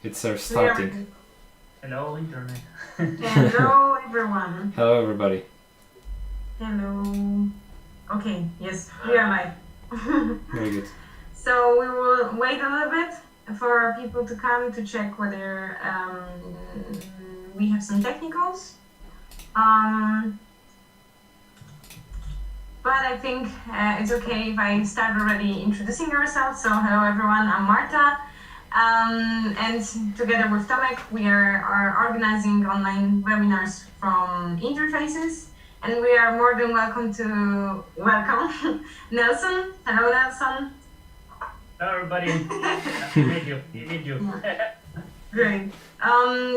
It's our starting. Hello, Internet. Hello, everyone. Hello, everybody. Hello. Okay, yes, we are live. Very good. So we will wait a little bit for people to come to check whether we have some technicals. But I think it's okay if I start already introducing ourselves. So hello everyone, I'm Marta. And together with Tomek, we are organizing online webinars from Interfaces. And we are more than welcome to welcome Nelson. Hello, Nelson. Hello, everybody. Nice to meet you. Meet you. Great.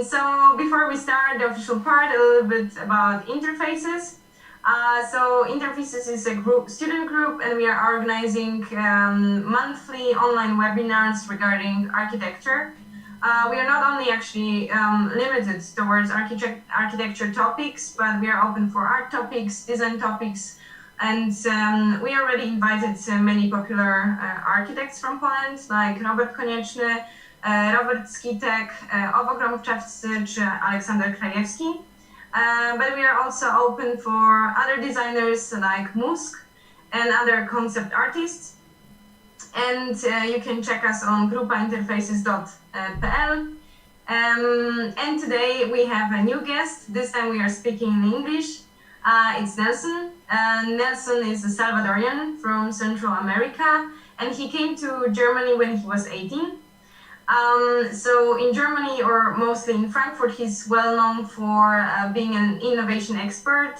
So before we start the official part, a little bit about Interfaces. So Interfaces is a student group, and we are organizing monthly online webinars regarding architecture. We are not only actually limited towards architecture topics, but we are open for art topics, design topics, and we already invited many popular architects from Poland, like Robert Konieczny, Robert Skitek, Owo Gromczewski, czy Aleksander Krajewski. But we are also open for other designers like Musk and other concept artists. And you can check us on grupieinterfaces.pl. And today we have a new guest. This time we are speaking in English. It's Nelson. Nelson is a Salvadorian from Central America, and he came to Germany when he was 18. So in Germany, or mostly in Frankfurt, he's well known for being an innovation expert,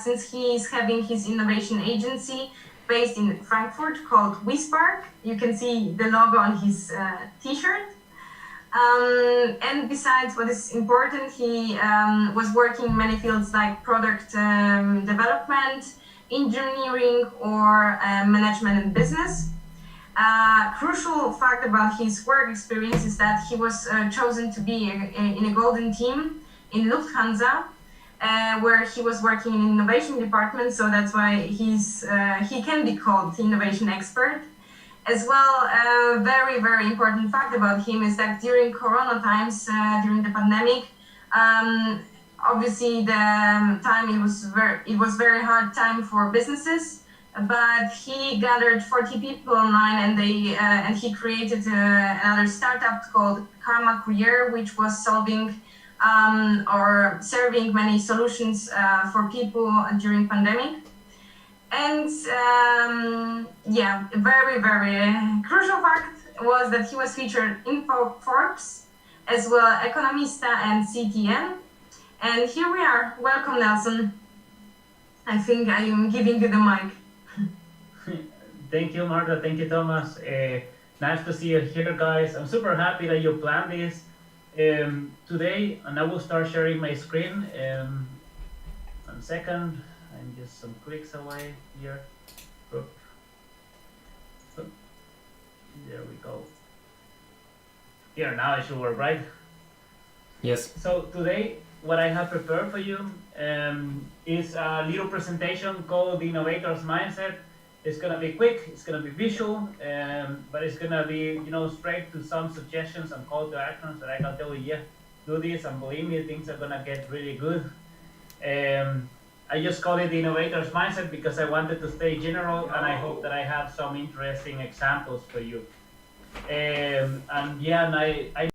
since he's having his innovation agency based in Frankfurt called WeSpark. You can see the logo on his t-shirt. And besides what is important, he was working in many fields like product development, engineering, or management and business. Crucial fact about his work experience is that he was chosen to be in a golden team in Lufthansa, where he was working in innovation department, so that's why he can be called innovation expert. As well, a very, very important fact about him is that during Corona times, during the pandemic, obviously the time it was very hard time for businesses. But he gathered 40 people online, and he created another startup called Karma Courier, which was solving or serving many solutions for people during pandemic. And a very, very crucial fact was that he was featured in Forbes, as well Economista and CTN. And here we are. Welcome, Nelson. I think I am giving you the mic. Thank you, Marta. Thank you, Thomas. Nice to see you here, guys. I'm super happy that you planned this today, and I will start sharing my screen. 1 second. I'm just some clicks away here. Oop. Oop. There we go. Here, now it should work, right? Yes. So today, what I have prepared for you is a little presentation called The Innovator's Mindset. It's gonna be quick, it's gonna be visual, but it's gonna be, straight to some suggestions and call to actions that I can tell you, yeah, do this, and believe me, things are gonna get really good. I just call it the innovator's mindset because I wanted to stay general, and I hope that I have some interesting examples for you. And I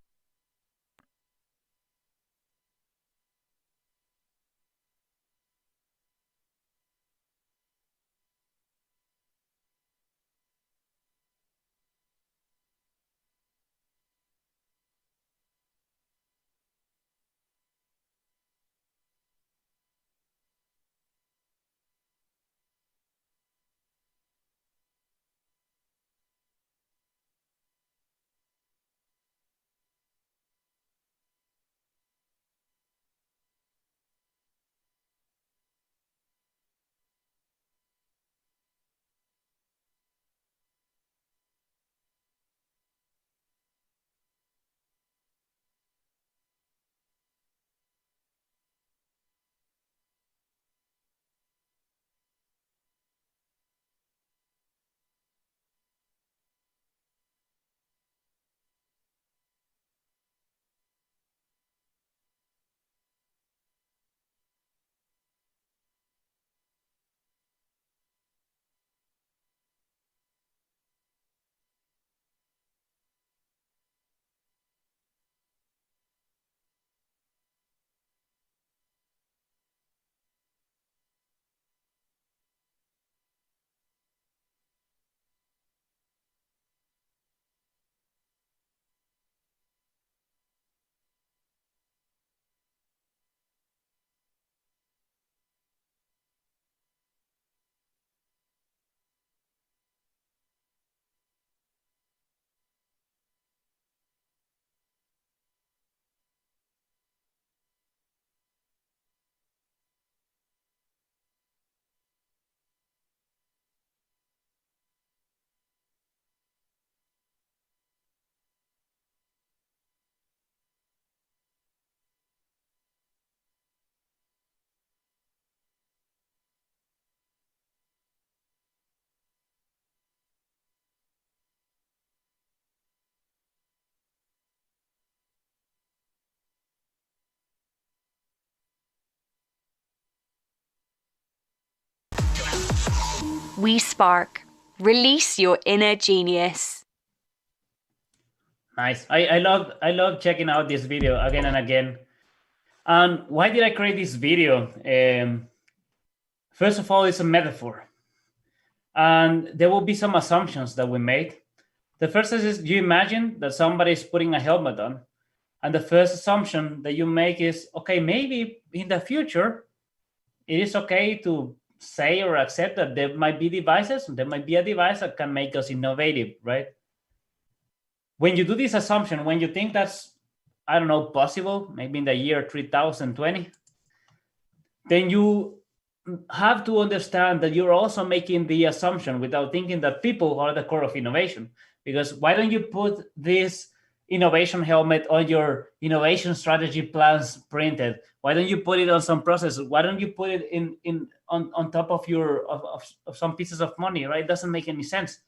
WeSpark. Release your inner genius. Nice. I love checking out this video again and again. And why did I create this video? First of all, it's a metaphor. And there will be some assumptions that we made. The first is you imagine that somebody is putting a helmet on. And the first assumption that you make is, okay, maybe in the future, it is okay to say or accept that there might be devices, there might be a device that can make us innovative, right? When you do this assumption, when you think that's, I don't know, possible, maybe in the year 3020, then you have to understand that you're also making the assumption without thinking that people are the core of innovation. Because why don't you put this innovation helmet on your innovation strategy plans printed? Why don't you put it on some processes? Why don't you put it on top of your of some pieces of money, right? It doesn't make any sense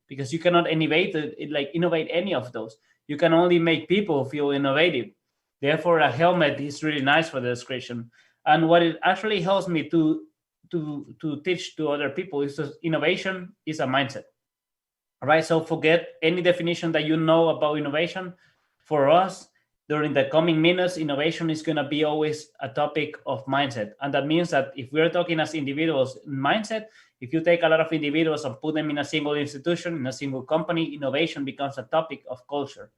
because you cannot innovate any of those. You can only make people feel innovative. Therefore, a helmet is really nice for the description. And what it actually helps me to teach to other people is that innovation is a mindset. All right, so forget any definition that you know about innovation. For us, during the coming minutes, innovation is going to be always a topic of mindset. And that means that if we're talking as individuals mindset, if you take a lot of individuals and put them in a single institution, in a single company, innovation becomes a topic of culture.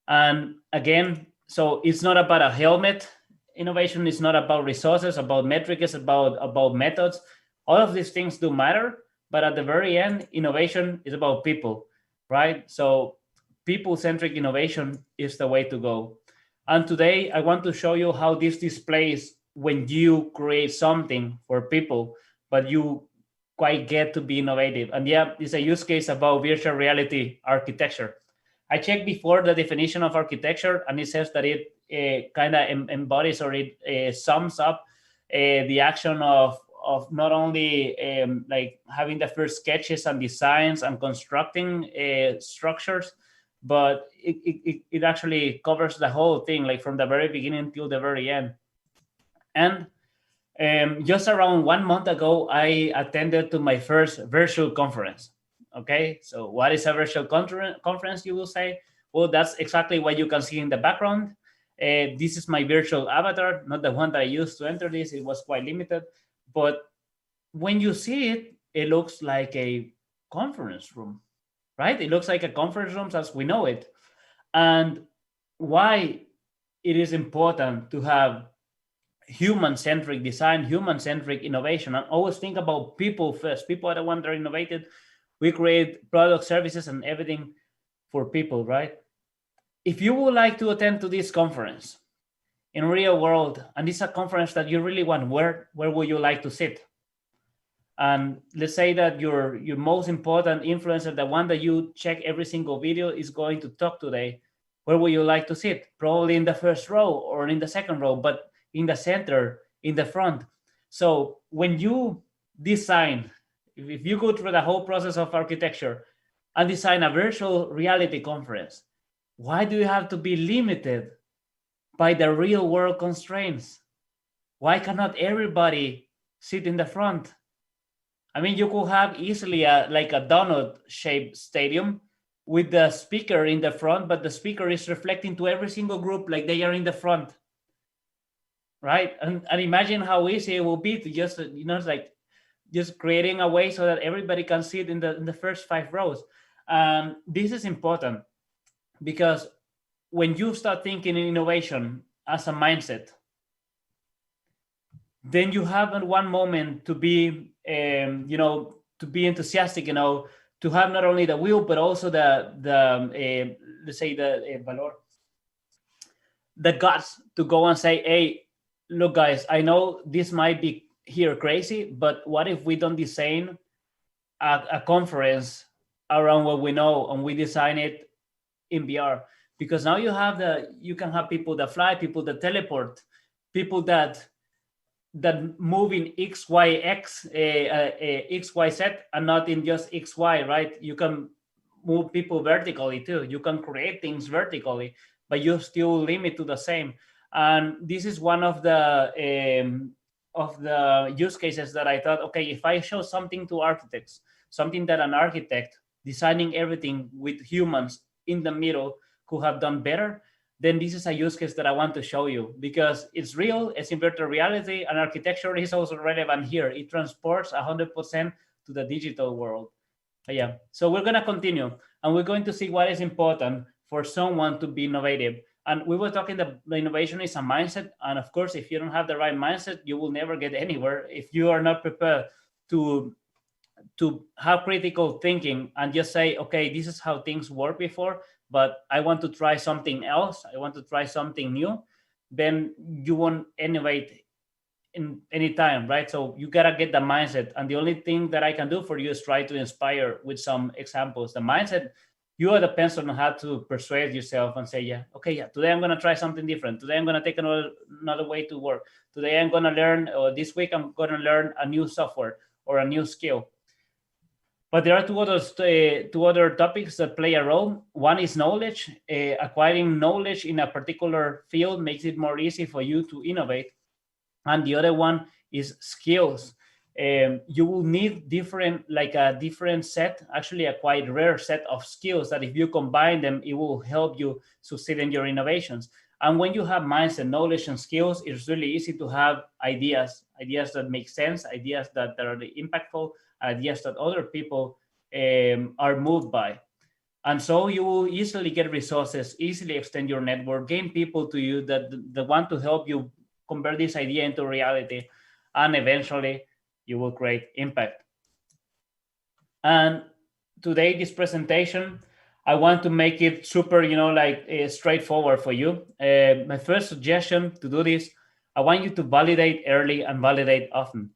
And again, so it's not about a helmet. Innovation is not about resources, about metrics, about methods. All of these things do matter. But at the very end, innovation is about people, right? So people-centric innovation is the way to go. And today, I want to show you how this displays when you create something for people, but you quite get to be innovative. And yeah, it's a use case about virtual reality architecture. I checked before the definition of architecture, and it says that it kind of embodies or it sums up the action of not only like having the first sketches and designs and constructing structures, but it actually covers the whole thing, like from the very beginning till the very end. And just around 1 month ago, I attended to my first virtual conference. Okay, so what is a virtual conference, you will say? Well, that's exactly what you can see in the background. This is my virtual avatar, not the one that I used to enter this. It was quite limited. But when you see it, it looks like a conference room, right? It looks like a conference room as we know it. And why it is important to have human-centric design, human-centric innovation, and always think about people first. People are the ones that are innovated. We create products, services, and everything for people, right? If you would like to attend to this conference in real world, and it's a conference that you really want, where would you like to sit? And let's say that your most important influencer, the one that you check every single video, is going to talk today. Where would you like to sit? Probably in the first row or in the second row, but in the center, in the front. So when you design, if you go through the whole process of architecture and design a virtual reality conference, why do you have to be limited by the real world constraints? Why cannot everybody sit in the front? I mean, you could have easily like a donut-shaped stadium with the speaker in the front, but the speaker is reflecting to every single group like they are in the front, right? And imagine how easy it will be to just, like just creating a way so that everybody can sit in the first 5 rows. This is important because when you start thinking in innovation as a mindset, then you have at one moment to be, to be enthusiastic, to have not only the will, but also the let's say the guts to go and say, hey, look, guys, I know this might be here crazy, but what if we don't design a conference around what we know and we design it in VR? Because now you can have people that fly, people that teleport, people that move in X, Y, X, X, Y, Z, and not in just X, Y, right? You can move people vertically too. You can create things vertically, but you still limit to the same. And this is one of the of the use cases that I thought, okay, if I show something to architects, something that an architect designing everything with humans in the middle could have done better, then this is a use case that I want to show you because it's real, it's in virtual reality, and architecture is also relevant here. It transports 100% to the digital world. Yeah, so we're going to continue, and we're going to see what is important for someone to be innovative. And we were talking that the innovation is a mindset. And of course, if you don't have the right mindset, you will never get anywhere if you are not prepared to have critical thinking and just say, okay, this is how things work before, but I want to try something else. I want to try something new. Then you won't innovate in any time, right? So you gotta get the mindset. And the only thing that I can do for you is try to inspire with some examples. The mindset, you are the person who have to persuade yourself and say, yeah, okay, yeah, today I'm gonna try something different. Today I'm gonna take another way to work. Today I'm gonna learn, or this week I'm gonna learn a new software or a new skill. But there are two other topics that play a role. One is knowledge. Acquiring knowledge in a particular field makes it more easy for you to innovate. And the other one is skills. You will need a different set, actually a quite rare set of skills that if you combine them, it will help you succeed in your innovations. And when you have mindset, knowledge, and skills, it's really easy to have ideas that make sense, ideas that are impactful, ideas that other people are moved by. And so you will easily get resources, easily extend your network, gain people to you that want to help you convert this idea into reality, and eventually you will create impact. And today, this presentation, I want to make it super, straightforward for you. My first suggestion to do this, I want you to validate early and validate often.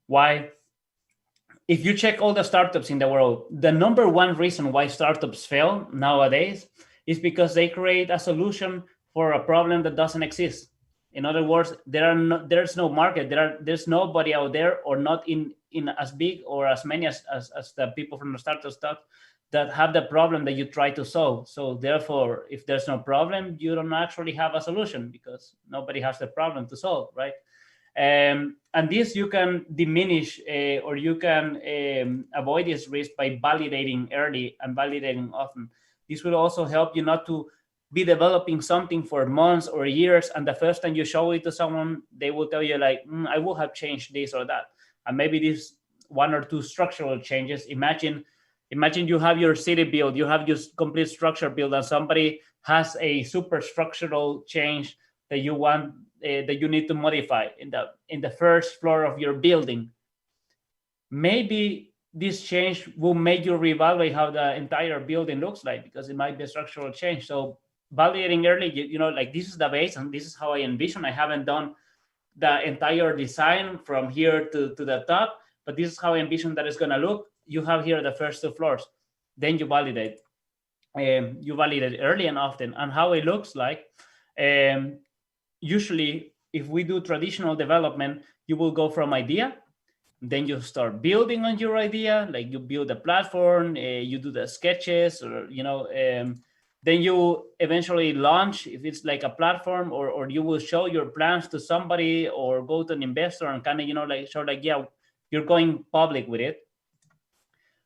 Why? If you check all the startups in the world, the number one reason why startups fail nowadays is because they create a solution for a problem that doesn't exist. In other words, there's no market. There's nobody out there, or not in as big or as many as the people from the startup that have the problem that you try to solve. So therefore, if there's no problem, you don't actually have a solution because nobody has the problem to solve, right? And this you can diminish or you can avoid this risk by validating early and validating often. This will also help you not to be developing something for months or years, and the first time you show it to someone, they will tell you like, I will have changed this or that. And maybe this one or two structural changes. Imagine you have your city built, you have your complete structure built, and somebody has a super structural change that you want, that you need to modify in the first floor of your building. Maybe this change will make you reevaluate how the entire building looks like, because it might be a structural change. So validating early, like this is the base and this is how I envision. I haven't done the entire design from here to the top, but this is how I envision that it's going to look. You have here the first two floors. Then you validate. You validate early and often. And how it looks like, usually if we do traditional development, you will go from idea, then you start building on your idea, like you build a platform, you do the sketches, or then you eventually launch, if it's like a platform, or you will show your plans to somebody or go to an investor and kind of show like, yeah, you're going public with it.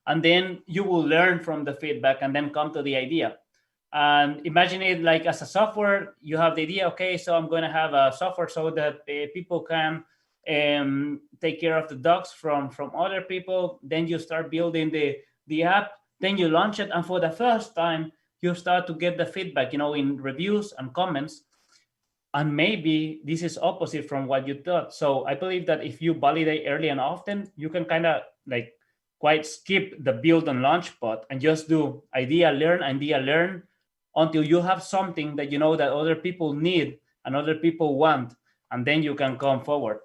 And then you will learn from the feedback and then come to the idea. And imagine it like as a software. You have the idea, okay, so I'm going to have a software so that people can take care of the docs from other people. Then you start building the app, then you launch it, and for the first time you start to get the feedback, in reviews and comments. And maybe this is opposite from what you thought. So I believe that if you validate early and often, you can kind of like quite skip the build and launch part and just do idea learn until you have something that that other people need and other people want, and then you can come forward.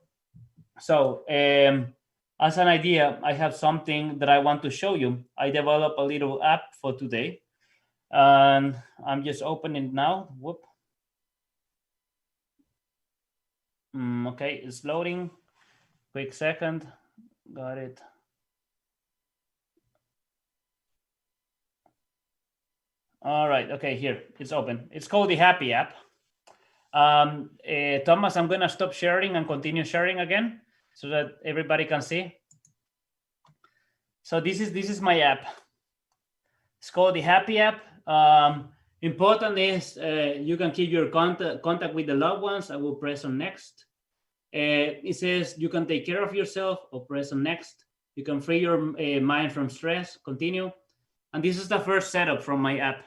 So as an idea, I have something that I want to show you. I developed a little app for today, and I'm just opening it now. Whoop. Okay, it's loading. Quick second. Got it. All right. Okay, here it's open. It's called the Happy app. Thomas, I'm gonna stop sharing and continue sharing again so that everybody can see. So this is my app. It's called the Happy app. Important is you can keep your contact with the loved ones. I will press on next. It says you can take care of yourself, or press on next. You can free your mind from stress, continue. And this is the first setup from my app.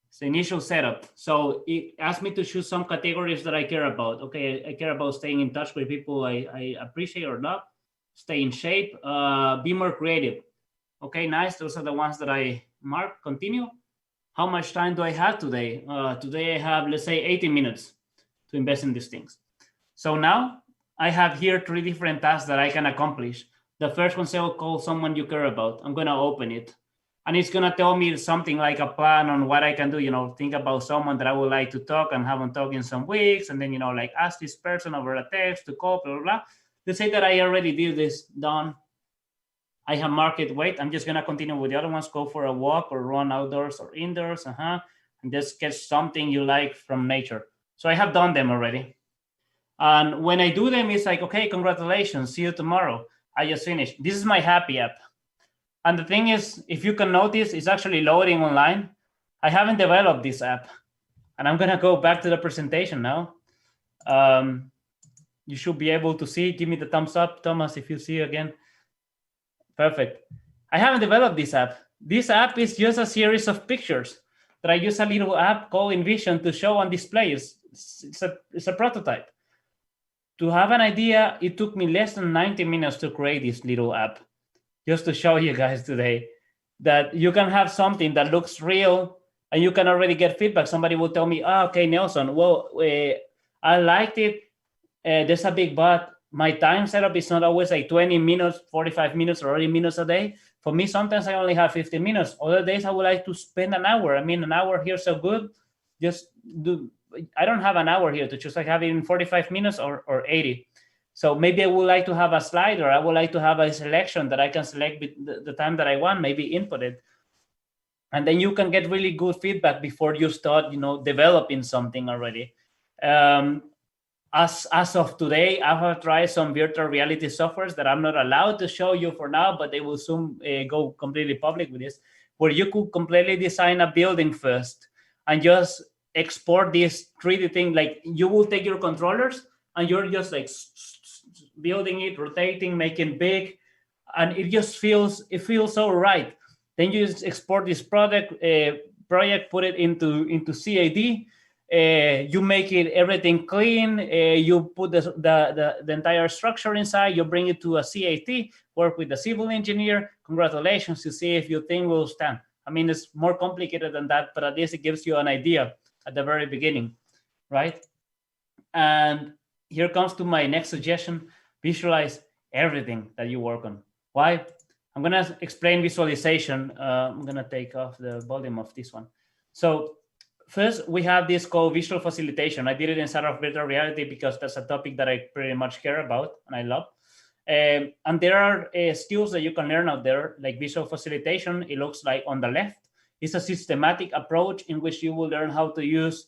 It's the initial setup. So it asked me to choose some categories that I care about. Okay, I care about staying in touch with people I appreciate or love, stay in shape, be more creative. Okay, nice. Those are the ones that I mark. Continue. How much time do I have today? Today I have, let's say, 80 minutes to invest in these things. So now I have here 3 different tasks that I can accomplish. The first one says, call someone you care about. I'm going to open it. And it's going to tell me something like a plan on what I can do, think about someone that I would like to talk and haven't talked in some weeks. And then, like ask this person over a text to call, blah, blah, blah. Let's say that I already did this, done. I have marked it, wait, I'm just going to continue with the other ones, go for a walk or run outdoors or indoors, and just get something you like from nature. So I have done them already. And when I do them, it's like, okay, congratulations, see you tomorrow. I just finished. This is my Happy app. And the thing is, if you can notice, it's actually loading online. I haven't developed this app. And I'm going to go back to the presentation now. You should be able to see. Give me the thumbs up, Thomas, if you see again. Perfect. I haven't developed this app. This app is just a series of pictures that I use a little app called InVision to show on display. It's a prototype. To have an idea, it took me less than 90 minutes to create this little app, just to show you guys today that you can have something that looks real and you can already get feedback. Somebody will tell me, okay, Nelson, well, I liked it. There's a big but. My time setup is not always like 20 minutes, 45 minutes, or 80 minutes a day. For me, sometimes I only have 15 minutes. Other days, I would like to spend an hour. I mean, an hour here is so good. I don't have an hour here to choose. I have it in 45 minutes or 80. So maybe I would like to have a slide, or I would like to have a selection that I can select the time that I want, maybe input it. And then you can get really good feedback before you start, developing something already. As of today, I have tried some virtual reality softwares that I'm not allowed to show you for now, but they will soon go completely public with this, where you could completely design a building first and just export this 3D thing. Like you will take your controllers and you're just like building it, rotating, making big, and it feels so right. Then you just export this project, put it into CAD. You make it everything clean. You put the entire structure inside. You bring it to a CAT, work with the civil engineer. Congratulations, you see if your thing will stand. I mean, it's more complicated than that, but at least it gives you an idea at the very beginning, right? And here comes to my next suggestion. Visualize everything that you work on. Why? I'm going to explain visualization. I'm going to take off the volume of this one. So first, we have this called visual facilitation. I did it inside of virtual reality because that's a topic that I pretty much care about and I love. And there are skills that you can learn out there, like visual facilitation. It looks like on the left. It's a systematic approach in which you will learn how to use,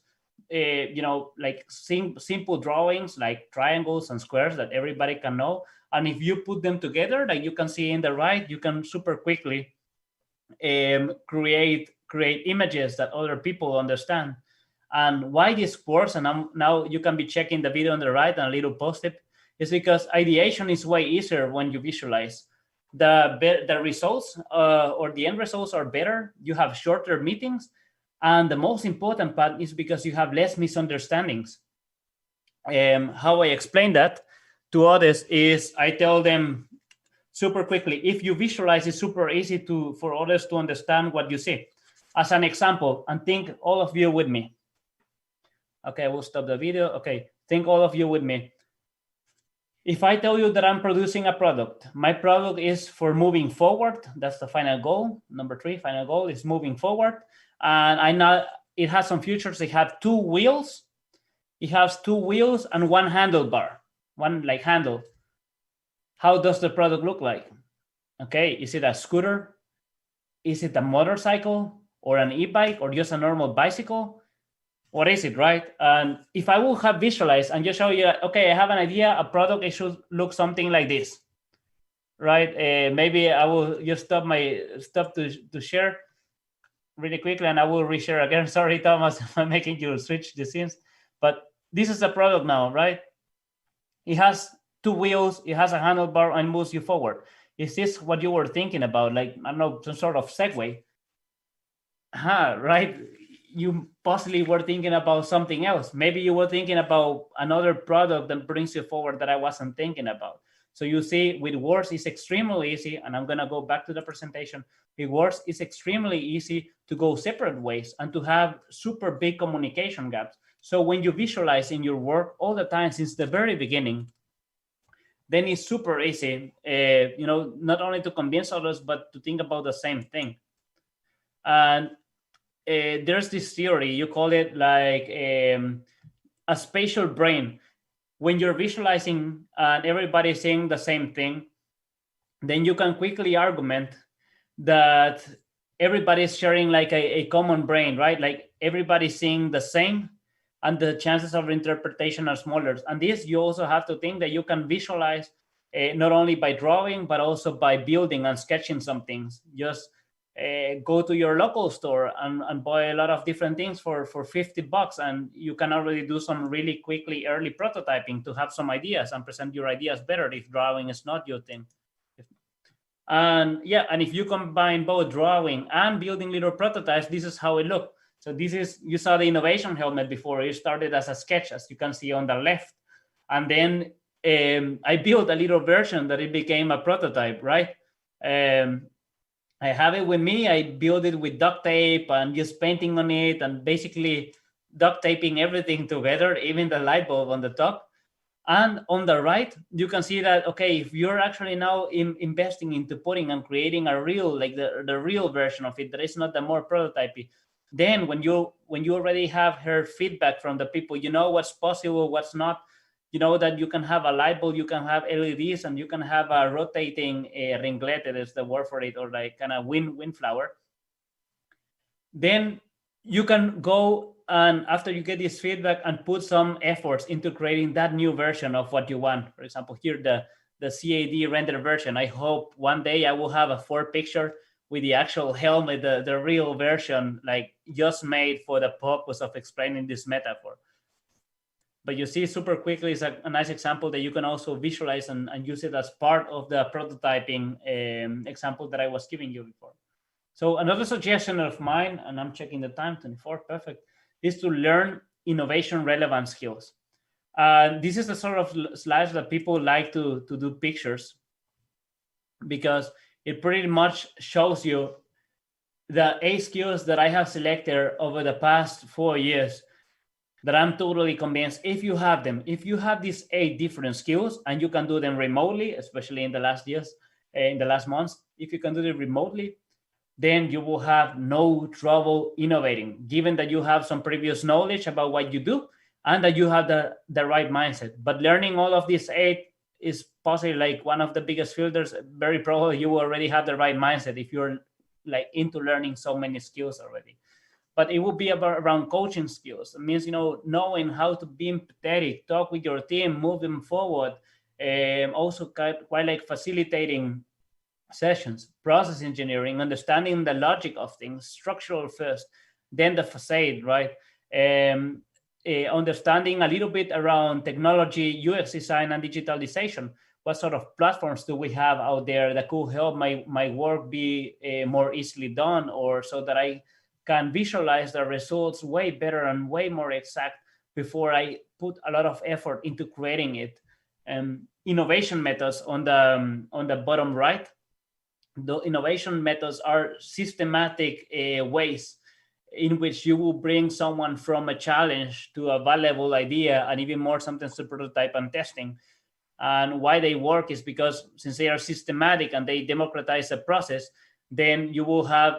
like simple drawings, like triangles and squares that everybody can know. And if you put them together, like you can see in the right, you can super quickly create images that other people understand. And why this works, and now you can be checking the video on the right and a little post-it, is because ideation is way easier when you visualize. The results or the end results are better. You have shorter meetings. And the most important part is because you have less misunderstandings. How I explain that to others is I tell them super quickly, if you visualize, it's super easy for others to understand what you see. As an example, and think all of you with me. Okay, we'll stop the video. Okay, think all of you with me. If I tell you that I'm producing a product, my product is for moving forward. That's the final goal. Number 3, final goal is moving forward. And I know it has some features. It has 2 wheels. It has 2 wheels and 1 handlebar, one like handle. How does the product look like? Okay, is it a scooter? Is it a motorcycle or an e-bike or just a normal bicycle? what is it, right? And if I would have visualized and just show you, okay, I have an idea, a product, it should look something like this, right? Maybe I will just stop to share really quickly, and I will reshare again. Sorry, Thomas, I'm making you switch the scenes, but this is the product now, right? It has two wheels, it has a handlebar, and moves you forward. Is this what you were thinking about? Like, I don't know, some sort of segue? Right? You possibly were thinking about something else. Maybe you were thinking about another product that brings you forward that I wasn't thinking about. So you see, with words, it's extremely easy, and I'm gonna go back to the presentation. With words, it's extremely easy to go separate ways and to have super big communication gaps. So when you visualize in your work all the time since the very beginning, then it's super easy, not only to convince others, but to think about the same thing. And there's this theory, you call it like a spatial brain. When you're visualizing and everybody's saying the same thing, then you can quickly argument that everybody's sharing like a common brain, right? Like everybody's seeing the same, and the chances of interpretation are smaller. And this, you also have to think that you can visualize not only by drawing, but also by building and sketching some things. Just go to your local store and buy a lot of different things for $50, and you can already do some really quickly early prototyping to have some ideas and present your ideas better if drawing is not your thing. And if you combine both drawing and building little prototypes, this is how it looks. So this is, you saw the innovation helmet before. It started as a sketch, as you can see on the left. And then I built a little version that it became a prototype, right? I have it with me. I built it with duct tape and just painting on it and basically duct taping everything together, even the light bulb on the top. And on the right, you can see that, okay, if you're actually now investing into putting and creating a real, like the real version of it, that is not the more prototypey, then when you already have heard feedback from the people, you know what's possible, what's not, you know that you can have a light bulb, you can have LEDs, and you can have a rotating ringlet, is the word for it, or like kind of wind flower. Then you can go, and after you get this feedback, and put some efforts into creating that new version of what you want. For example, here, the CAD render version. I hope one day I will have a 4-picture with the actual helmet, the real version, like just made for the purpose of explaining this metaphor. But you see, super quickly is a nice example that you can also visualize and use it as part of the prototyping example that I was giving you before. So another suggestion of mine, and I'm checking the time, 24, perfect, is to learn innovation relevant skills. This is the sort of slides that people like to do pictures, because it pretty much shows you the 8 skills that I have selected over the past 4 years that I'm totally convinced, if you have them, if you have these 8 different skills and you can do them remotely, especially in the last years, in the last months, if you can do it remotely, then you will have no trouble innovating, given that you have some previous knowledge about what you do and that you have the right mindset. But learning all of these 8 is possibly like one of the biggest filters. Very probably you already have the right mindset if you're like into learning so many skills already. But it will be around coaching skills. It means, knowing how to be empathetic, talk with your team, move them forward. Also quite like facilitating sessions, process engineering, understanding the logic of things, structural first, then the facade, right? Understanding a little bit around technology, UX design, and digitalization. What sort of platforms do we have out there that could help my work be more easily done, or so that I can visualize the results way better and way more exact before I put a lot of effort into creating it. Innovation methods on the bottom right. The innovation methods are systematic ways in which you will bring someone from a challenge to a valuable idea, and even more sometimes to prototype and testing. And why they work is because since they are systematic and they democratize the process, then you will have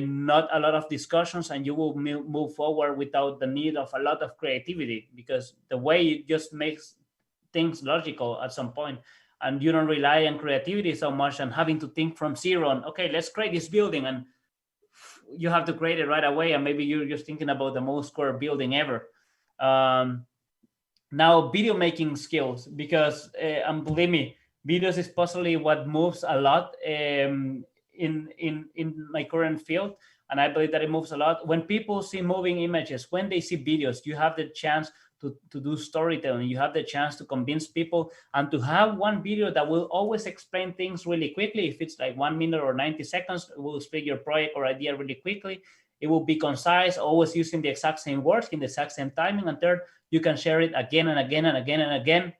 not a lot of discussions, and you will move forward without the need of a lot of creativity, because the way it just makes things logical at some point, and you don't rely on creativity so much and having to think from zero on, okay, let's create this building, and you have to create it right away, and maybe you're just thinking about the most square building ever. Now, video making skills, because and believe me, videos is possibly what moves a lot in my current field, and I believe that it moves a lot. When people see moving images, when they see videos, you have the chance to do storytelling. You have the chance to convince people, and to have one video that will always explain things really quickly. If it's like 1 minute or 90 seconds, it will explain your project or idea really quickly. It will be concise, always using the exact same words in the exact same timing. And third, you can share it again and again and again and again,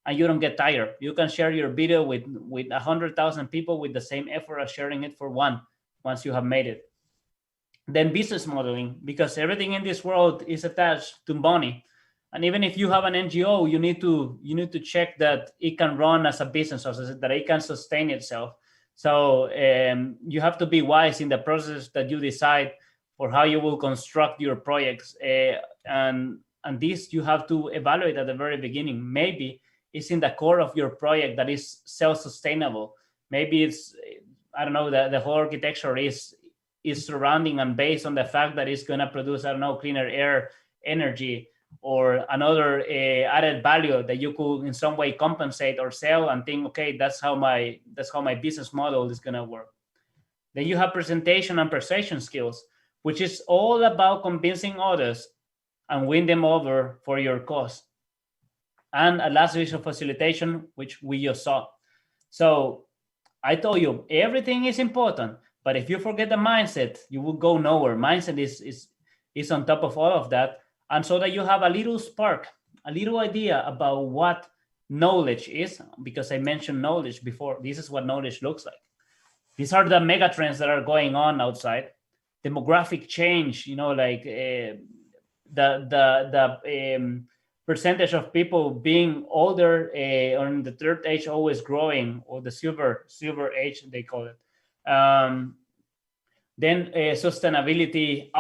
and you don't get tired. You can share your video with 100,000 people with the same effort as sharing it for one, once you have made it. Then business modeling, because everything in this world is attached to money. And even if you have an NGO, you need to check that it can run as a business, or that it can sustain itself. So you have to be wise in the process that you decide for how you will construct your projects. And this you have to evaluate at the very beginning. Maybe it's in the core of your project that is self-sustainable. Maybe it's, I don't know, the whole architecture is surrounding and based on the fact that it's going to produce, I don't know, cleaner air, energy, or another added value that you could in some way compensate or sell, and think, okay, that's how my business model is going to work. Then you have presentation and persuasion skills, which is all about convincing others and win them over for your cause. And a last visual facilitation, which we just saw. So I told you, everything is important, but if you forget the mindset, you will go nowhere. Mindset is on top of all of that. And so that you have a little spark, a little idea about what knowledge is, because I mentioned knowledge before. This is what knowledge looks like. These are the mega trends that are going on outside. Demographic change, like the percentage of people being older, on the third age always growing, or the silver age, they call it. Then sustainability,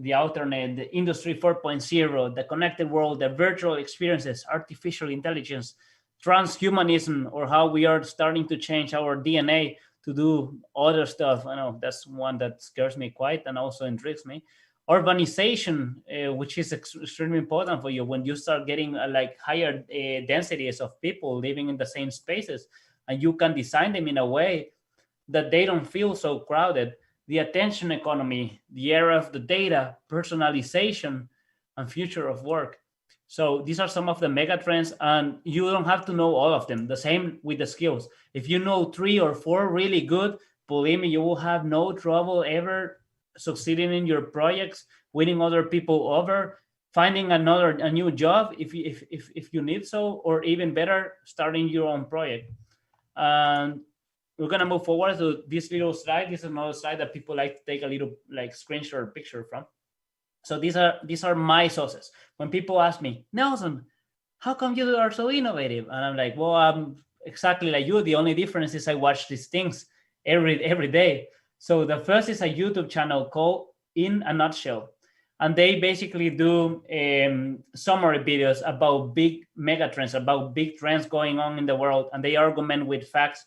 the industry 4.0, the connected world, the virtual experiences, artificial intelligence, transhumanism, or how we are starting to change our DNA to do other stuff. I know that's one that scares me quite and also intrigues me. Urbanization, which is extremely important for you when you start getting like higher densities of people living in the same spaces, and you can design them in a way that they don't feel so crowded. The attention economy, the era of the data, personalization, and future of work. So these are some of the mega trends, and you don't have to know all of them. The same with the skills. If you know 3 or 4 really good, believe me, you will have no trouble ever succeeding in your projects, winning other people over, finding a new job if you need so, or even better, starting your own project. We're gonna move forward to this little slide. This is another slide that people like to take a little like screenshot or picture from. So these are my sources. When people ask me, Nelson, how come you are so innovative? And I'm like, well, I'm exactly like you. The only difference is I watch these things every day. So the first is a YouTube channel called In a Nutshell. And they basically do summary videos about big mega trends, about big trends going on in the world. And they argument with facts.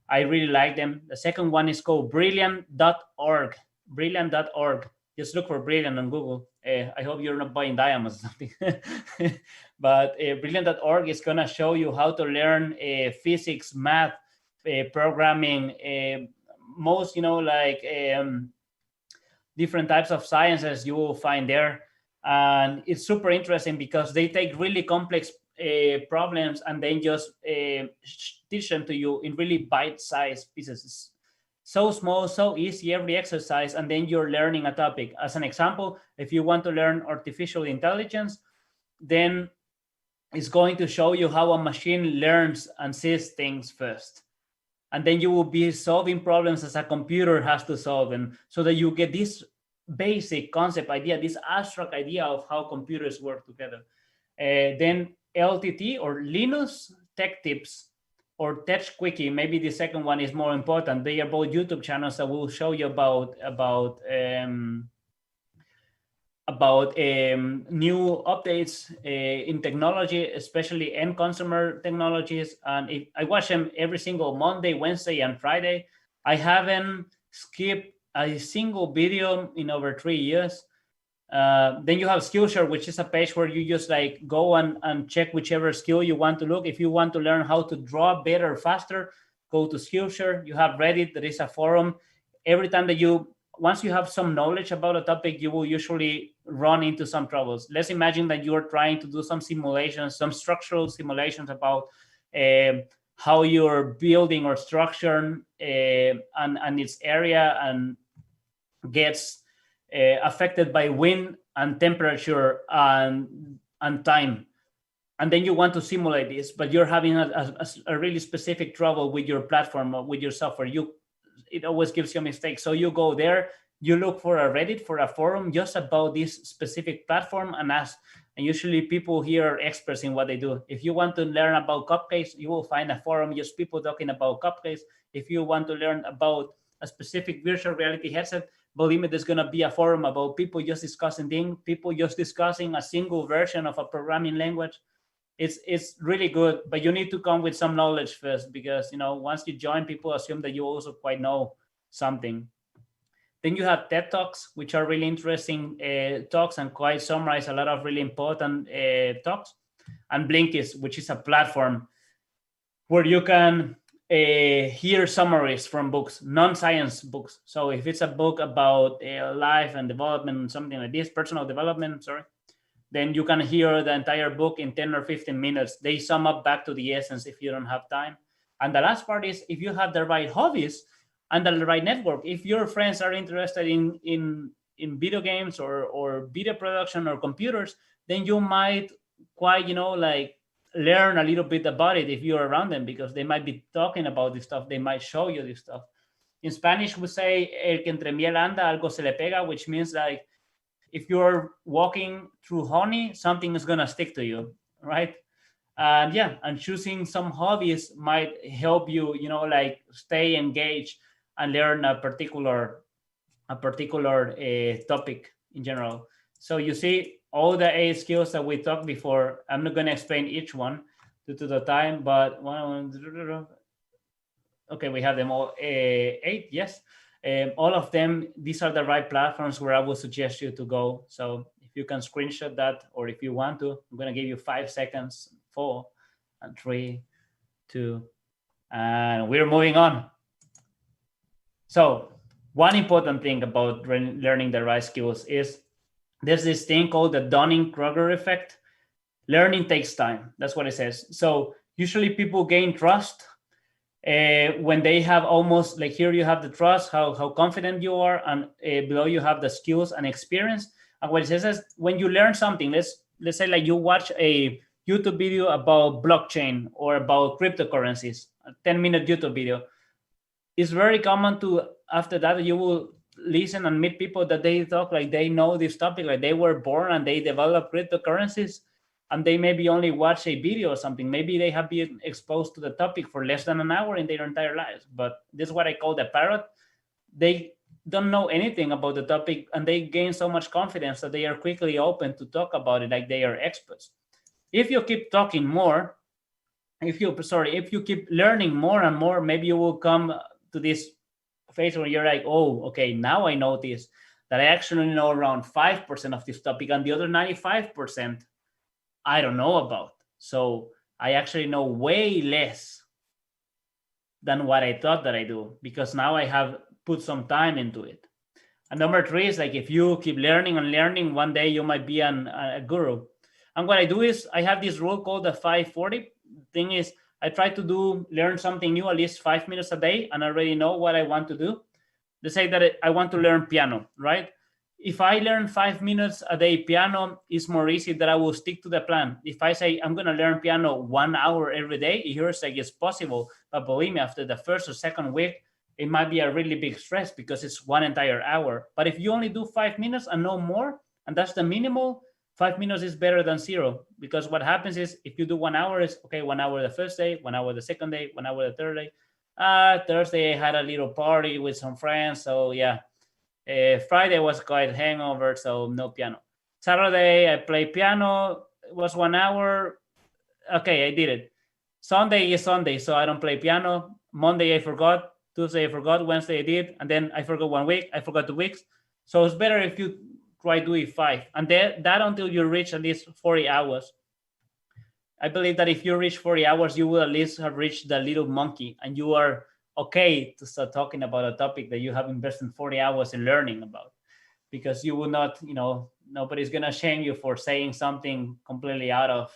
I really like them. The second one is called brilliant.org. Brilliant.org. Just look for Brilliant on Google. I hope you're not buying diamonds or something. But brilliant.org is going to show you how to learn physics, math, programming, most, different types of sciences you will find there. And it's super interesting because they take really complex problems and then just teach them to you in really bite-sized pieces. It's so small, so easy, every exercise, and then you're learning a topic. As an example, if you want to learn artificial intelligence, then it's going to show you how a machine learns and sees things first. And then you will be solving problems as a computer has to solve them, so that you get this basic concept idea, this abstract idea of how computers work together. Then LTT, or Linux Tech Tips, or Tech Quickie, maybe the second one is more important. They are both YouTube channels that will show you about new updates in technology, especially end consumer technologies. And I watch them every single Monday, Wednesday, and Friday. I haven't skipped a single video in over 3 years. Then you have Skillshare, which is a page where you just like go and check whichever skill you want to look. If you want to learn how to draw better, faster, go to Skillshare. You have Reddit, that is a forum. Every time that once you have some knowledge about a topic, you will usually run into some troubles. Let's imagine that you're trying to do some simulations, some structural simulations about how you're building or structure and its area and gets affected by wind and temperature and time. And then you want to simulate this, but you're having a really specific trouble with your platform or with your software. It always gives you a mistake. So you go there, you look for a Reddit, for a forum just about this specific platform and ask. And usually people here are experts in what they do. If you want to learn about cupcakes, you will find a forum, just people talking about cupcakes. If you want to learn about a specific virtual reality headset, believe me, there's going to be a forum about people just discussing things, people just discussing a single version of a programming language. It's really good, but you need to come with some knowledge first, because once you join, people assume that you also quite know something. Then you have TED Talks, which are really interesting talks and quite summarize a lot of really important talks. And Blinkist, which is a platform where you can hear summaries from books, non-science books. So if it's a book about life and development, something like this, personal development, then you can hear the entire book in 10 or 15 minutes. They sum up back to the essence if you don't have time. And the last part is if you have the right hobbies and the right network. If your friends are interested in video games or video production or computers, then you might quite, learn a little bit about it if you're around them, because they might be talking about this stuff. They might show you this stuff. In Spanish, we say, el que entre miel anda, algo se le pega, which means like, if you're walking through honey, something is going to stick to you, right? And choosing some hobbies might help you, stay engaged and learn a particular topic in general. So you see all the 8 skills that we talked before. I'm not going to explain each one due to the time, but okay, we have them all. 8, yes. All of them, these are the right platforms where I would suggest you to go. So if you can screenshot that, or if you want to, I'm going to give you 5 seconds, 4 and 3, 2, and we're moving on. So one important thing about learning the right skills is there's this thing called the Dunning-Kruger effect. Learning takes time. That's what it says. So usually people gain trust when they have almost, like here you have the trust, how confident you are, and below you have the skills and experience. And what it says is when you learn something, let's say like you watch a YouTube video about blockchain or about cryptocurrencies, a 10-minute YouTube video. It's very common to, after that, you will listen and meet people that they talk like they know this topic, like they were born and they develop cryptocurrencies, and they maybe only watch a video or something. Maybe they have been exposed to the topic for less than an hour in their entire lives. But this is what I call the parrot. They don't know anything about the topic, and they gain so much confidence that they are quickly open to talk about it like they are experts. If you keep talking more, if you keep learning more and more, maybe you will come to this phase where you're like, oh, okay, now I notice that I actually know around 5% of this topic, and the other 95% I don't know about. So I actually know way less than what I thought that I do, because now I have put some time into it. And number 3 is like, if you keep learning and learning, one day you might be a guru. And what I do is I have this rule called the 540. Thing is, I try to learn something new at least 5 minutes a day, and I already know what I want to do. Let's say that I want to learn piano, right? If I learn 5 minutes a day piano, it's more easy that I will stick to the plan. If I say I'm going to learn piano 1 hour every day, it hears like it's possible. But believe me, after the first or second week, it might be a really big stress because it's 1 entire hour. But if you only do 5 minutes and no more, and that's the minimal, 5 minutes is better than 0. Because what happens is if you do 1 hour, is okay, 1 hour the first day, 1 hour the second day, 1 hour the third day. Thursday I had a little party with some friends, so yeah. Friday was quite hangover, so no piano. Saturday I played piano, it was 1 hour. Okay, I did it. Sunday is Sunday, so I don't play piano. Monday I forgot. Tuesday I forgot, Wednesday I did, and then I forgot 1 week, I forgot 2 weeks. So it's better if you try doing 5, and that until you reach at least 40 hours. I believe that if you reach 40 hours, you will at least have reached the little monkey, and you are okay to start talking about a topic that you have invested 40 hours in learning about, because you will not, nobody's going to shame you for saying something completely out of,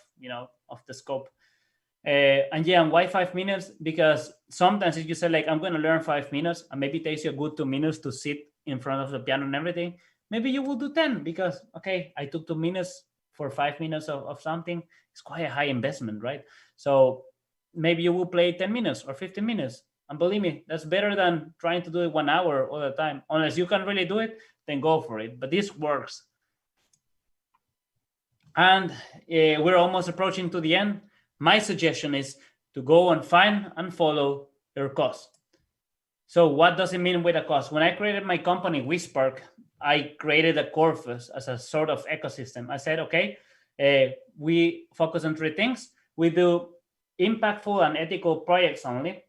of the scope. And why 5 minutes? Because sometimes if you say like, I'm going to learn 5 minutes, and maybe it takes you a good 2 minutes to sit in front of the piano and everything, maybe you will do 10 because, okay, I took 2 minutes for 5 minutes of something. It's quite a high investment, right? So maybe you will play 10 minutes or 15 minutes. And believe me, that's better than trying to do it 1 hour all the time. Unless you can really do it, then go for it. But this works. And we're almost approaching to the end. My suggestion is to go and find and follow your cause. So what does it mean with a cause? When I created my company, WeSpark, I created a corpus as a sort of ecosystem. I said, okay, we focus on 3 things. We do impactful and ethical projects only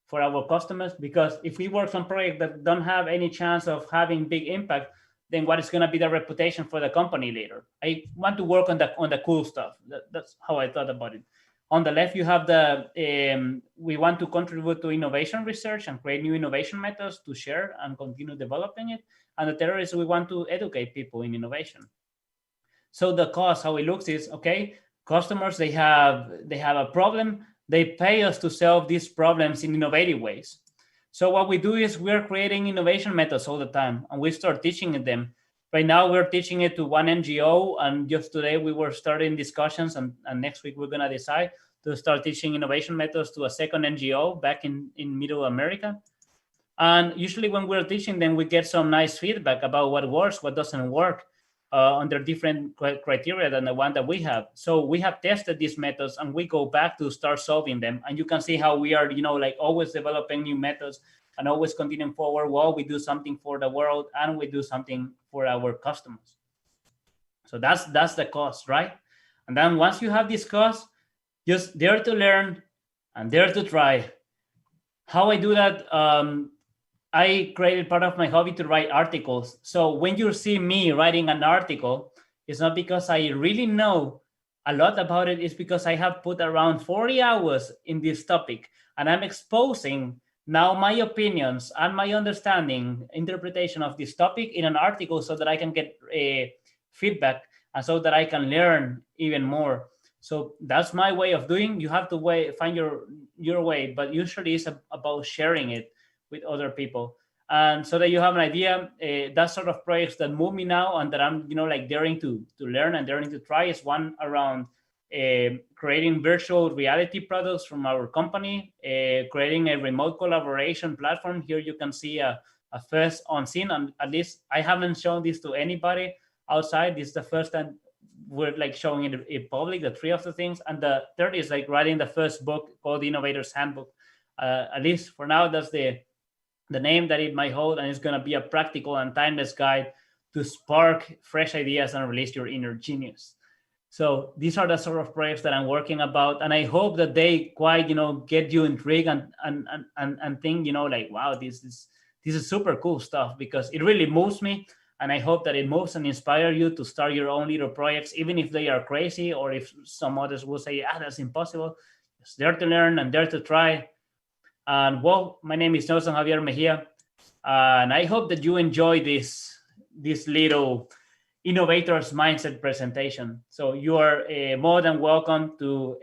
for our customers, because if we work on projects that don't have any chance of having big impact, then what is going to be the reputation for the company later? I want to work on the cool stuff. That's how I thought about it. On the left, you have we want to contribute to innovation research and create new innovation methods to share and continue developing it. And the third is we want to educate people in innovation. So the cause, how it looks is, okay, customers, they have a problem. They pay us to solve these problems in innovative ways. So what we do is we're creating innovation methods all the time, and we start teaching them. Right now, we're teaching it to one NGO, and just today we were starting discussions, and next week we're going to decide to start teaching innovation methods to a second NGO back in Middle America. And usually when we're teaching them, we get some nice feedback about what works, what doesn't work, under different criteria than the one that we have. So we have tested these methods, and we go back to start solving them. And you can see how we are, like always developing new methods and always continuing forward while we do something for the world and we do something for our customers. So that's the cause, right? And then once you have this cause, just dare to learn and dare to try. How I do that, I created part of my hobby to write articles. So when you see me writing an article, it's not because I really know a lot about it. It's because I have put around 40 hours in this topic, and I'm exposing now my opinions and my understanding, interpretation of this topic in an article so that I can get feedback and so that I can learn even more. So that's my way of doing. You have to find your way, but usually it's about sharing it with other people. And so that you have an idea, that sort of projects that move me now and that I'm, daring to learn and daring to try is one around creating virtual reality products from our company, creating a remote collaboration platform. Here you can see a first on scene, and at least I haven't shown this to anybody outside. This is the first time we're showing it in public, the 3 of the things. And the third is writing the first book called The Innovator's Handbook. At least for now, that's the name that it might hold, and it's going to be a practical and timeless guide to spark fresh ideas and release your inner genius. So these are the sort of projects that I'm working about, and I hope that they quite, get you intrigued and think, wow, this is super cool stuff, because it really moves me, and I hope that it moves and inspires you to start your own little projects, even if they are crazy, or if some others will say, that's impossible. Just dare to learn and dare to try. And well, my name is Nelson Javier Mejia, and I hope that you enjoy this little innovators mindset presentation. So you are more than welcome to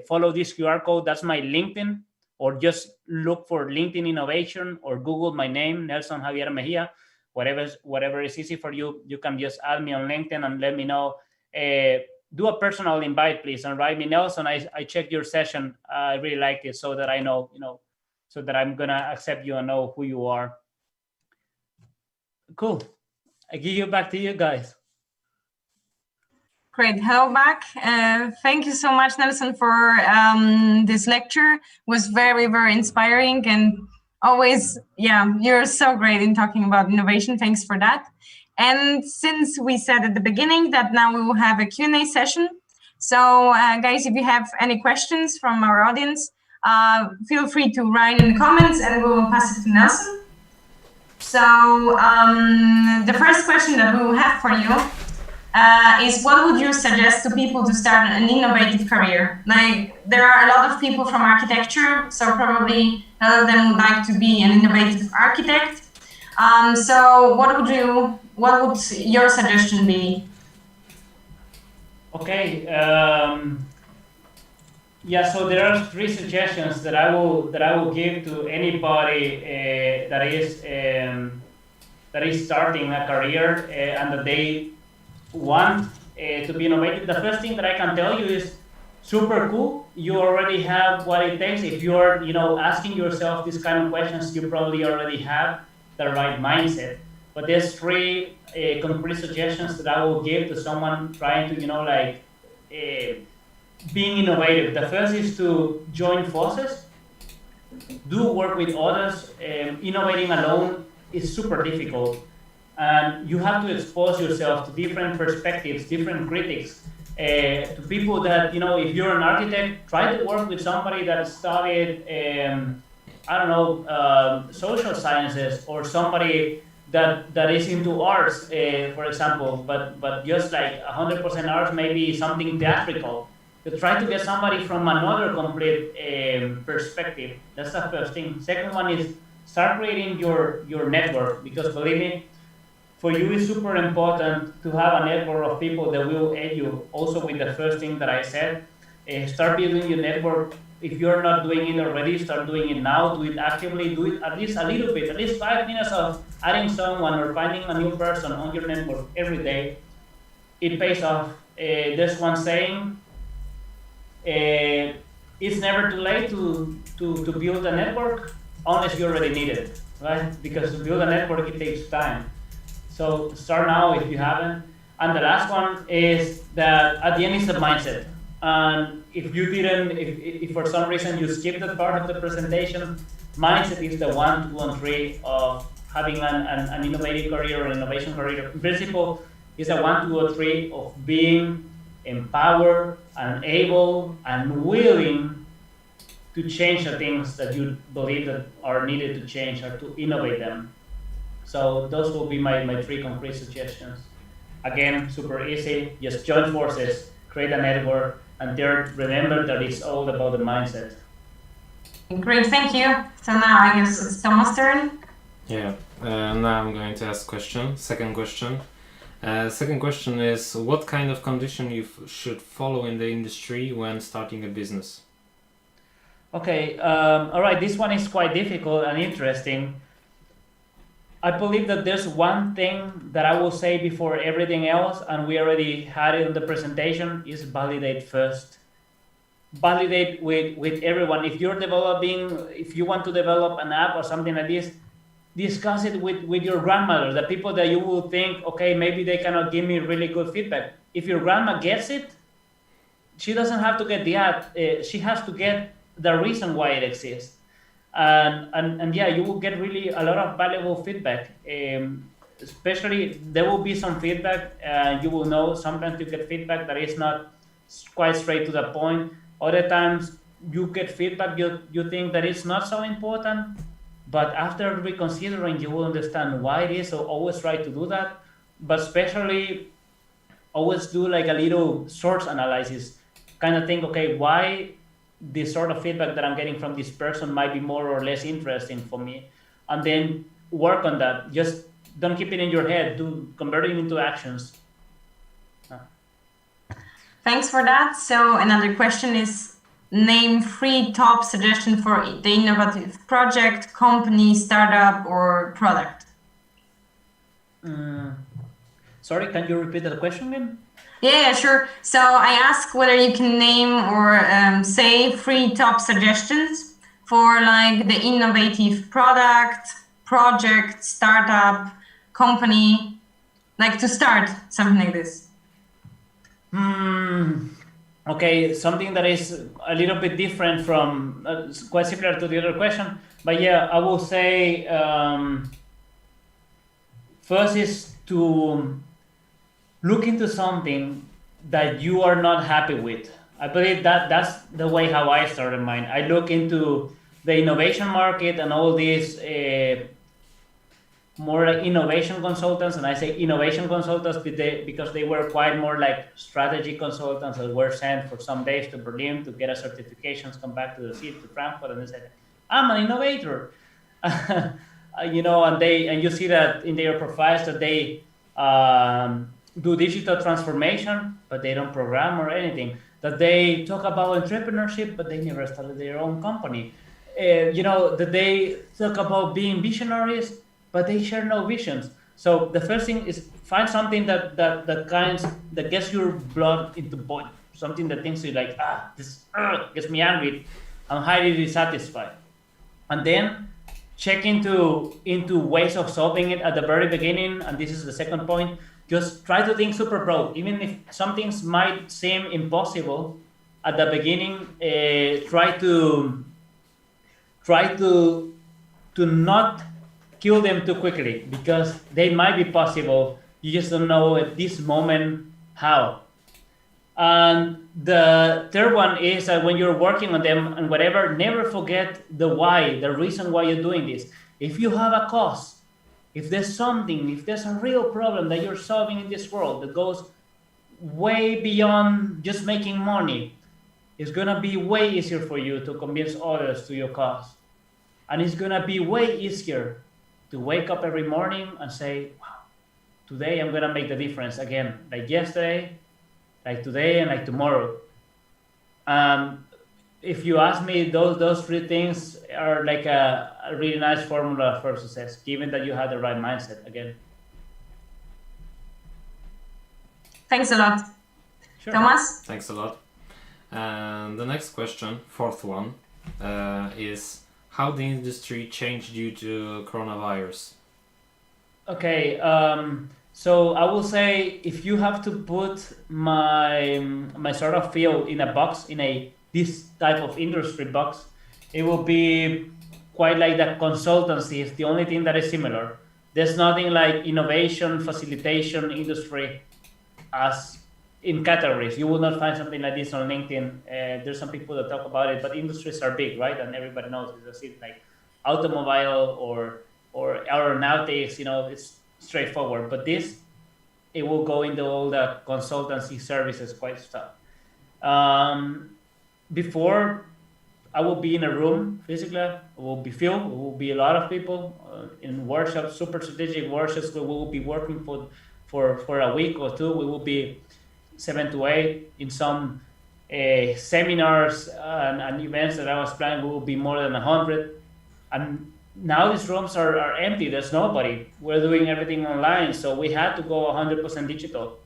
follow this QR code. That's my LinkedIn, or just look for LinkedIn Innovation, or Google my name, Nelson Javier Mejia. Whatever is easy for you, you can just add me on LinkedIn and let me know. Do a personal invite, please, and write me, Nelson, I checked your session. I really liked it, so that I know, so that I'm going to accept you and know who you are. Cool. I give you back to you guys. Great. Hello back. Thank you so much, Nelson, for this lecture. It was very, very inspiring, and always, you're so great in talking about innovation. Thanks for that. And since we said at the beginning that now we will have a Q&A session, so guys, if you have any questions from our audience, feel free to write in the comments and we will pass it to Nelson. So the first question that we will have for you is, what would you suggest to people to start an innovative career? Like, there are a lot of people from architecture, so probably a lot of them would like to be an innovative architect. So what would your suggestion be? Okay. Yeah. So there are three suggestions that I will give to anybody that is starting a career and that they want to be innovative. The first thing that I can tell you is super cool. You already have what it takes. If you're asking yourself these kind of questions, you probably already have the right mindset. But there's three concrete suggestions that I will give to someone trying to being innovative. The first is to join forces, do work with others. Innovating alone is super difficult, and you have to expose yourself to different perspectives, different critics, to people that, if you're an architect, try to work with somebody that studied, social sciences, or somebody that is into arts, for example, but just like 100% arts, maybe something theatrical. To try to get somebody from another complete perspective. That's the first thing. Second one is start creating your network, because believe me, for you it's super important to have a network of people that will aid you. Also with the first thing that I said, start building your network. If you're not doing it already, start doing it now. Do it actively. Do it at least a little bit, at least 5 minutes of adding someone or finding a new person on your network every day. It pays off. There's one saying, it's never too late to build a network unless you already need it, right? Because to build a network, it takes time. So start now if you haven't. And the last one is that at the end is the mindset. And if you didn't, if for some reason you skipped that part of the presentation, mindset is the 1, 2, and 3 of having an innovative career or an innovation career. In principle, is the 1, 2, or 3 of being empowered and able and willing to change the things that you believe that are needed to change or to innovate them. So those will be my 3 concrete suggestions. Again, super easy. Just join forces, create a network, and third, remember that it's all about the mindset. Great, thank you. So now I guess it's Thomas' turn. Yeah. Now I'm going to ask question. Second question. Second question is, what kind of condition you should follow in the industry when starting a business? Okay, all right, this one is quite difficult and interesting. I believe that there's one thing that I will say before everything else, and we already had it in the presentation, is validate first. Validate with everyone. If you want to develop an app or something like this, discuss it with your grandmother, the people that you will think, okay, maybe they cannot give me really good feedback. If your grandma gets it, she doesn't have to get the app. She has to get the reason why it exists. And yeah, you will get really a lot of valuable feedback. Especially, there will be some feedback, you will know sometimes you get feedback that is not quite straight to the point. Other times you get feedback you think that it's not so important, but after reconsidering, you will understand why it is. So always try to do that, but especially always do like a little source analysis, kind of think, okay, why this sort of feedback that I'm getting from this person might be more or less interesting for me, and then work on that. Just don't keep it in your head. Convert it into actions. Thanks for that. So another question is, name 3 top suggestions for the innovative project, company, startup, or product. Sorry, can you repeat the question again? Yeah, sure. So I ask whether you can name or say 3 top suggestions for like the innovative product, project, startup, company, like to start something like this. Okay, something that is a little bit different from, quite similar to the other question, but yeah, I will say first is to look into something that you are not happy with. I believe that's the way how I started mine. I look into the innovation market and all these more like innovation consultants, and I say innovation consultants because they were quite more like strategy consultants that were sent for some days to Berlin to get a certifications, come back to the city, to Frankfurt, and they said, I'm an innovator. You know, and you see that in their profiles that they do digital transformation, but they don't program or anything. That they talk about entrepreneurship, but they never started their own company. You know, that they talk about being visionaries, but they share no visions. So the first thing is find something that gets your blood into boil, something that thinks you like, this gets me angry. I'm highly dissatisfied. And then check into ways of solving it at the very beginning. And this is the second point. Just try to think super broad. Even if some things might seem impossible at the beginning, try to not kill them too quickly, because they might be possible. You just don't know at this moment how. And the third one is that when you're working on them and whatever, never forget the why, the reason why you're doing this. If you have a cause, if there's a real problem that you're solving in this world that goes way beyond just making money, it's gonna be way easier for you to convince others to your cause. And it's gonna be way easier to wake up every morning and say, wow, today I'm gonna make the difference again, like yesterday, like today, and like tomorrow. If you ask me, those three things are like a really nice formula for success, given that you have the right mindset again. Thanks a lot. Sure. Thomas? Thanks a lot. And the next question, fourth one, is how the industry changed due to coronavirus. Okay, so I will say if you have to put my sort of field in a box, in this type of industry box, it will be quite like the consultancy is the only thing that is similar. There's nothing like innovation, facilitation, industry as in categories. You will not find something like this on LinkedIn. There's some people that talk about it, but industries are big, right? And everybody knows it's like automobile or aeronautics, you know, it's straightforward. But this, it will go into all the consultancy services quite stuff. Before, I will be in a room physically, it will be filled, it will be a lot of people in workshops, super strategic workshops where we will be working for a week or two. We will be 7 to 8 in some seminars and events that I was planning. We will be more than 100. And now these rooms are empty. There's nobody. We're doing everything online. So we had to go 100% digital.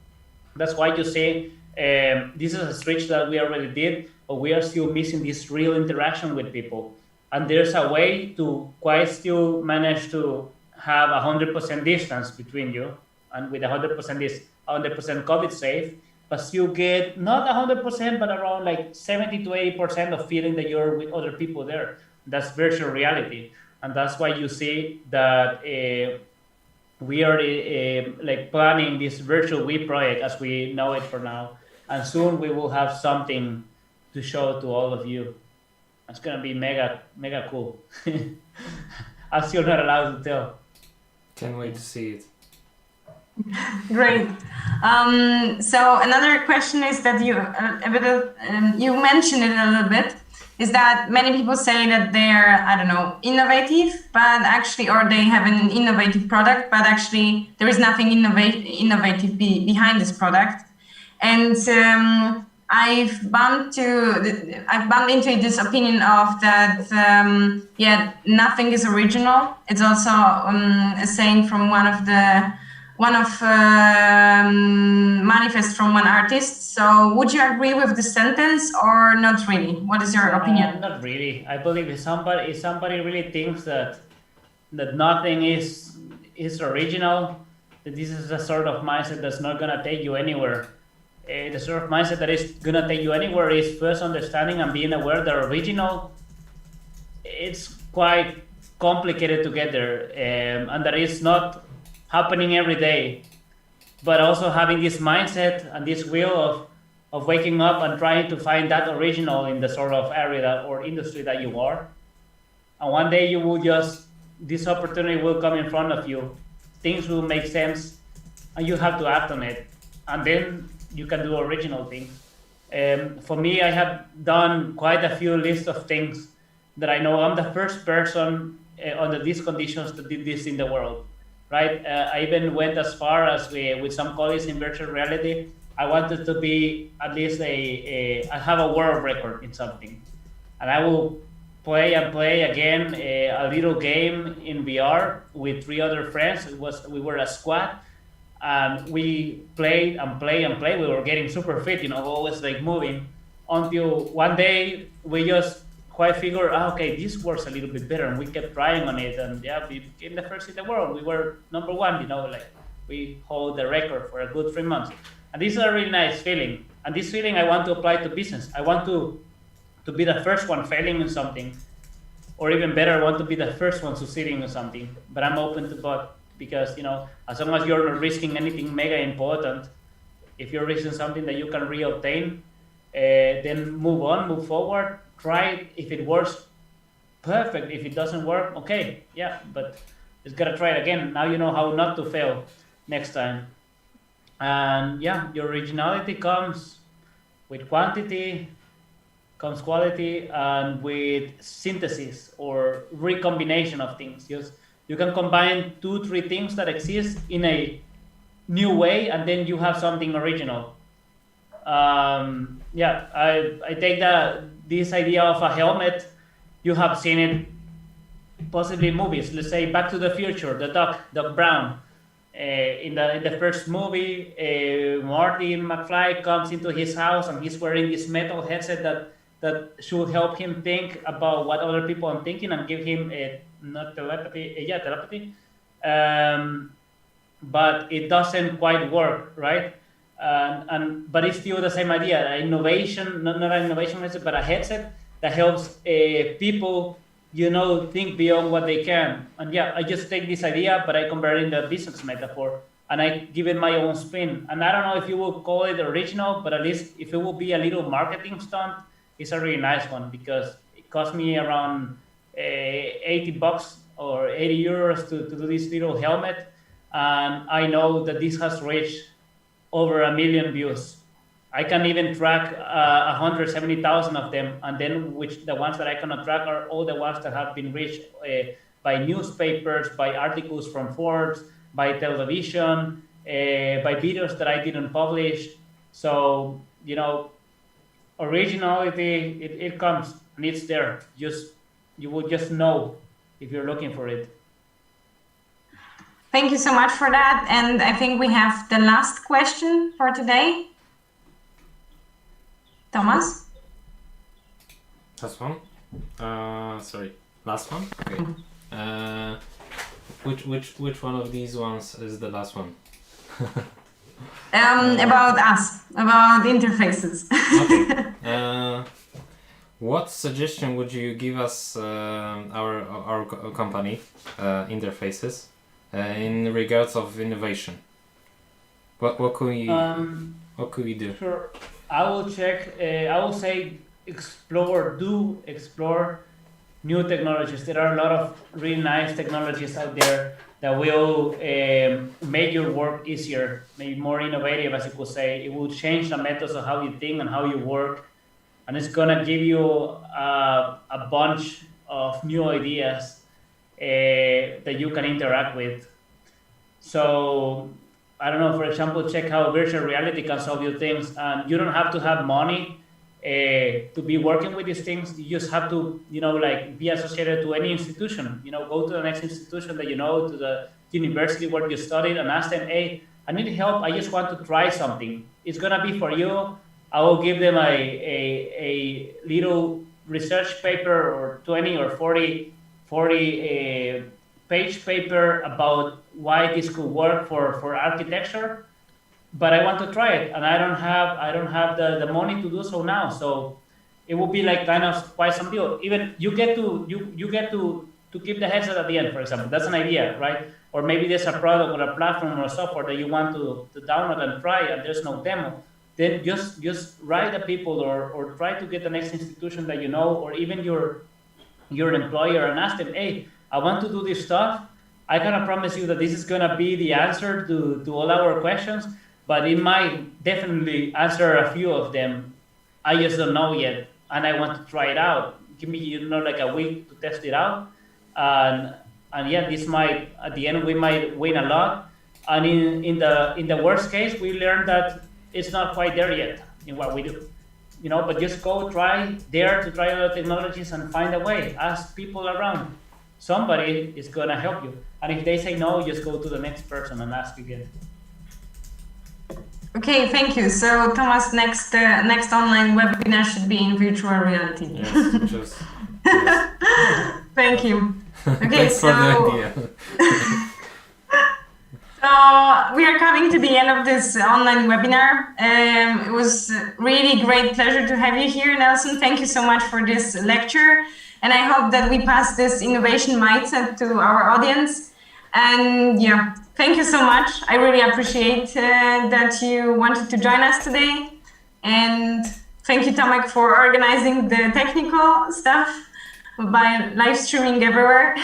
That's why you see this is a switch that we already did, but we are still missing this real interaction with people. And there's a way to quite still manage to have 100% distance between you. And with 100% is 100% COVID safe, but still get not 100%, but around like 70 to 80% of feeling that you're with other people there. That's virtual reality. And that's why you see that we are like planning this virtual we project as we know it for now. And soon we will have something to show to all of you. It's gonna be mega cool. I'm still not allowed to tell. Can't wait to see it. Great. So another question is that you mentioned it a little bit, is that many people say that they're, I don't know, innovative, but actually, or they have an innovative product, but actually there is nothing innovative behind this product. And I've bumped into this opinion of that, nothing is original. It's also a saying from one of manifest from one artist. So would you agree with the sentence or not really? What is your opinion? Not really. I believe if somebody really thinks that nothing is original, that this is a sort of mindset that's not gonna take you anywhere. The sort of mindset that is gonna take you anywhere is first understanding and being aware that original, it's quite complicated to get there, and that is not happening every day, but also having this mindset and this will of of waking up and trying to find that original in the sort of area or industry that you are. And one day you will this opportunity will come in front of you. Things will make sense and you have to act on it. And then you can do original things. For me, I have done quite a few lists of things that I know I'm the first person under these conditions to do this in the world, right? I even went as far as with some colleagues in virtual reality. I wanted to be at least I have a world record in something. And I will play again a little game in VR with 3 other friends. We were a squad. And we played and played. We were getting super fit, always like moving, until one day we just quite figured, okay, this works a little bit better, and we kept trying on it, and yeah, we became the first in the world. We were number 1, like we hold the record for a good 3 months, and this is a really nice feeling. And this feeling I want to apply to business. I want to be the first one failing in something, or even better, I want to be the first one succeeding in something. But I'm open to both. Because, as long as you're not risking anything mega important, if you're risking something that you can reobtain, then move forward, try it. If it works, perfect. If it doesn't work, okay, yeah, but just gotta try it again. Now you know how not to fail next time. And yeah, your originality comes with quantity, comes quality, and with synthesis or recombination of things. You can combine 2-3 things that exist in a new way, and then you have something original. I take this idea of a helmet. You have seen it possibly in movies. Let's say Back to the Future, the Doc Brown. In the first movie, Marty McFly comes into his house and he's wearing this metal headset that should help him think about what other people are thinking and give him telepathy. But it doesn't quite work, right? But it's still the same idea. Innovation, not an innovation headset, but a headset that helps people, think beyond what they can. And yeah, I just take this idea, but I convert it into a business metaphor, and I give it my own spin. And I don't know if you will call it original, but at least if it will be a little marketing stunt, it's a really nice one, because it cost me around $80 or 80 euros to do this little helmet. And I know that this has reached over 1 million views. I can even track 170,000 of them, and then the ones that I cannot track are all the ones that have been reached by newspapers, by articles from Forbes, by television, by videos that I didn't publish. So, originality, it comes and it's there. You will just know if you're looking for it. Thank you so much for that. And I think we have the last question for today. Thomas? Last one? Sorry, last one? Okay. Which one of these ones is the last one? About us, about interfaces. Okay. What suggestion would you give us, our company, Interfaces, in regards of innovation? What could we do? Sure. I will say explore new technologies. There are a lot of really nice technologies out there that will make your work easier, maybe more innovative, as you could say. It will change the methods of how you think and how you work. And it's gonna give you a bunch of new ideas that you can interact with. So, I don't know, for example, check how virtual reality can solve you things. And you don't have to have money to be working with these things. You just have to, be associated to any institution. Go to the next institution that to the university where you studied, and ask them, hey, I need help. I just want to try something. It's gonna be for you. I will give them a little research paper or 20 or 40 page paper about why this could work for architecture, but I want to try it, and I don't have the money to do so now. So it will be like kind of quite some deal. Even you get to keep the headset at the end, for example. That's an idea, right? Or maybe there's a product or a platform or a software that you want to download and try, and there's no demo. then just write the people or try to get the next institution that you know, or even your employer, and ask them, hey, I want to do this stuff. I cannot promise you that this is gonna be the answer to all our questions, but it might definitely answer a few of them. I just don't know yet, and I want to try it out. Give me, like a week to test it out, and yeah, this might, at the end, we might win a lot. And in the worst case, we learn that it's not quite there yet in what we do, But just go try other technologies and find a way. Ask people around. Somebody is gonna help you, and if they say no, just go to the next person and ask again. Okay, thank you. So, Thomas, next online webinar should be in virtual reality. Yes. Thank you. Okay, Thanks for the idea. So we are coming to the end of this online webinar. It was a really great pleasure to have you here, Nelson. Thank you so much for this lecture. And I hope that we pass this innovation mindset to our audience. And yeah, thank you so much. I really appreciate that you wanted to join us today. And thank you, Tomek, for organizing the technical stuff by live streaming everywhere.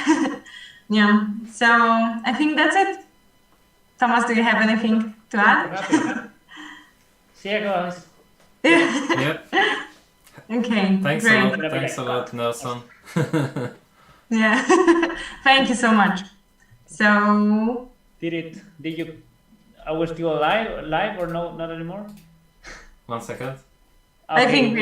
Yeah, so I think that's it. Thomas, do you have anything to add? See you guys. Yep. Okay. Thanks great. a lot, Nelson. Yeah. Thank you so much. So. Did you? Are we still live or no? Not anymore. 1 second. I think we